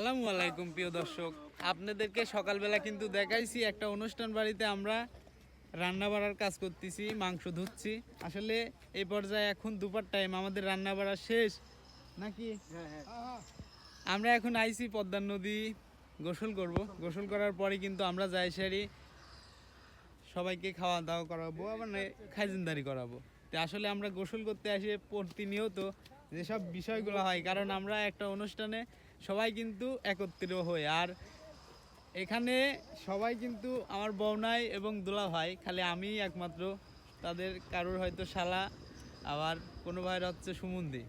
আসসালামু আলাইকুম প্রিয় দর্শক, আপনাদেরকে সকালবেলা কিন্তু দেখাইছি একটা অনুষ্ঠান বাড়িতে আমরা রান্না বাড়ার কাজ করতেছি, মাংস ধুচ্ছি। আসলে এই পর্যায়ে এখন দুপুর টাইম, আমাদের রান্না বাড়া শেষ নাকি? আমরা এখন আইছি পদ্মার নদী, গোসল করব। গোসল করার পরে কিন্তু আমরা যাই সারি সবাইকে খাওয়া দাওয়া করাবো, আবার খাইজিনদারি করাবো। তো আসলে আমরা গোসল করতে আসি প্রতিনিয়ত যেসব বিষয়গুলো হয়, কারণ আমরা একটা অনুষ্ঠানে সবাই কিন্তু একত্রিত হই। আর এখানে সবাই কিন্তু আমার বউনাই এবং দুলা ভাই, খালি আমি একমাত্র তাদের কারোর হয়তো শালা, আবার কোনো ভাইয়ের হচ্ছে সুমন্দি।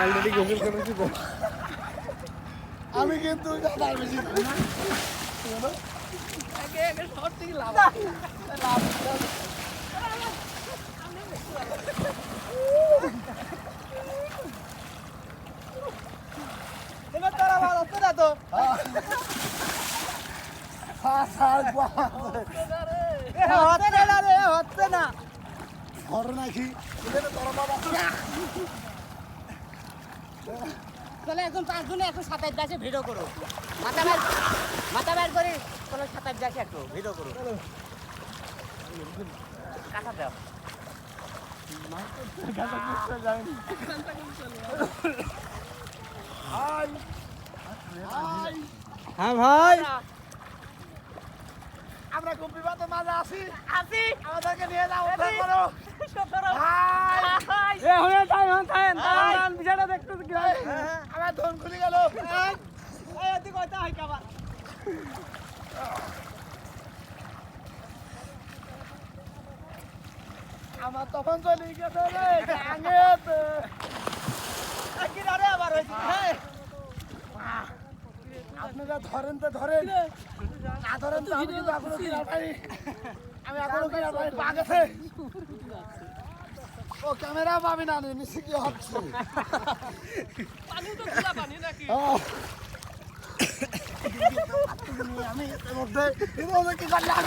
অলরেডি গোসল করেছি তো আমি কিন্তু হচ্ছে না ঘর নাকি তাহলে এখন পাঁচজনে এখন 27 ভিডিও করো, মাথা বাইর করে কোনো 27 একটু ভিডিও করো, কাটা দাও। হ্যাঁ ভাই, আমরা কপি বাতে মাঝে আসি আসি আমাদেরকে নিয়ে যাও উদ্ধার করো বিষয়টা দেখতে আমার ধন খুলে গেল আমার তখন চলে গেছে রে গাঙেতে আবার হয়েছে আপনারা ধরেন তো ধরেন, না ধরেন তো আমি কিন্তু এখনো কিনা পাই, আমি এখনো কিনা পাই পা গেছে। ও ক্যামেরা পাবি না, নিচে কি হচ্ছে আমি এর মধ্যে কি করলাম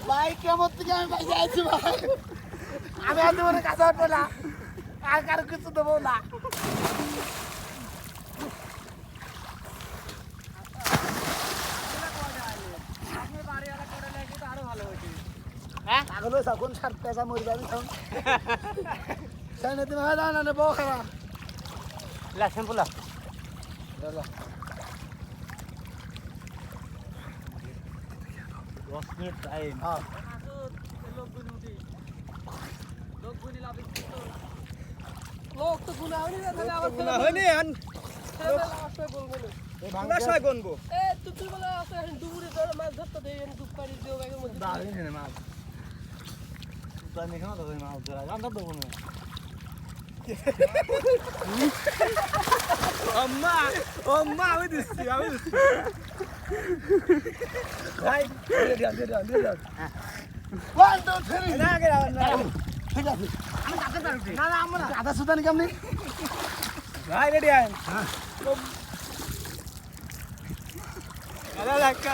ভাই? কেমন থেকে আমি পাই যাইছি ভাই, আমি আর তোমার কাছে উঠবো না, আর কারো কিছু দেবো না। আগলে যখন সার পেঁচা মরি যাবি তখন তাই না? তুমি হয় না বউ খারাপ লাসেন বলা লোক তো গুণা হয়নি না, তাহলে আবার গুণা হয়নি আন ভাঙাশায় গনবো। এ তুই বলে আছে ডুবুরি ধরে মাছ ধরতে দেই, ডুব পানি দিও ব্যাগের মধ্যে দাঁড়িয়ে নে মাছ প্রাণী খাওয়া দাও, মাছ ধরা আমরা দেবো না। আম্মা আম্মা আমি দিচ্ছি ভাই ওয়ান টু থ্রি না আগে না ঠিক আছে। আমি কাছে পারছি না না আমরা আধা সুদানি কেমনি ভাই রেডি আইন আরে লাগা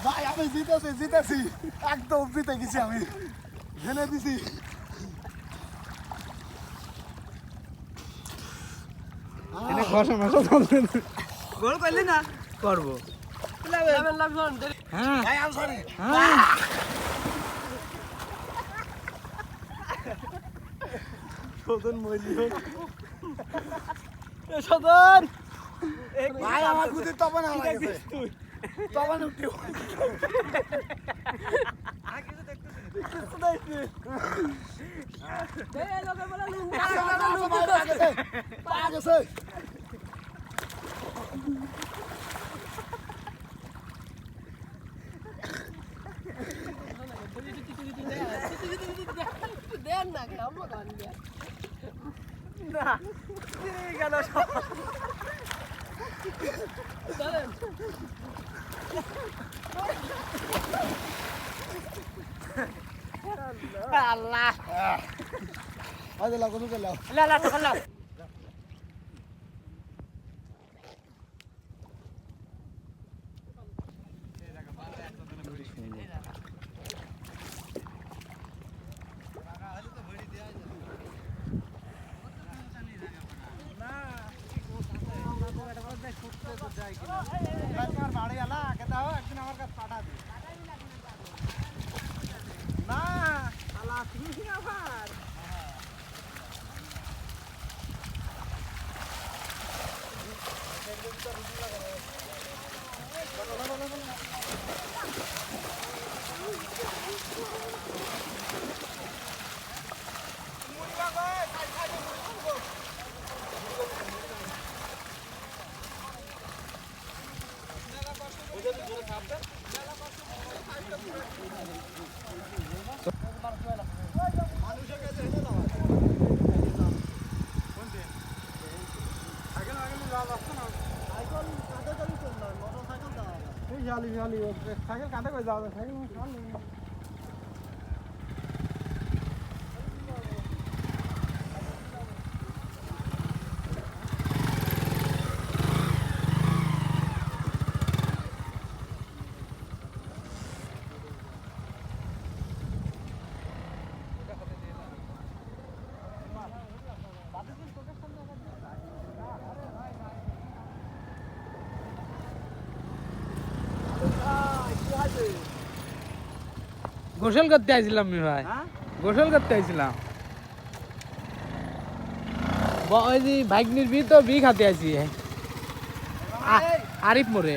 ভাই আমি জিতেছি একদম জিতে গেছি, আমি জেনে দিছি। গোল করলি না করবো হ্যাঁ ভাই আমি সরি সদন মইলিও সদন ভাই আমার গুদি তপন আমার গেছে তপন উঠিও পা গেছে দেন না আমরা গান না গেল আল্লাহ আজ লাগো তো লাও লা লা তো লাও সাইকেল কাটে কই যাও সাইকেল গোসল করতে আইছিলাম মি ভাই, গোসল করতে আইছিলাম। ওই যে ভাগ্নির বি তো বি খাতে আছি আরিফ মোড়ে।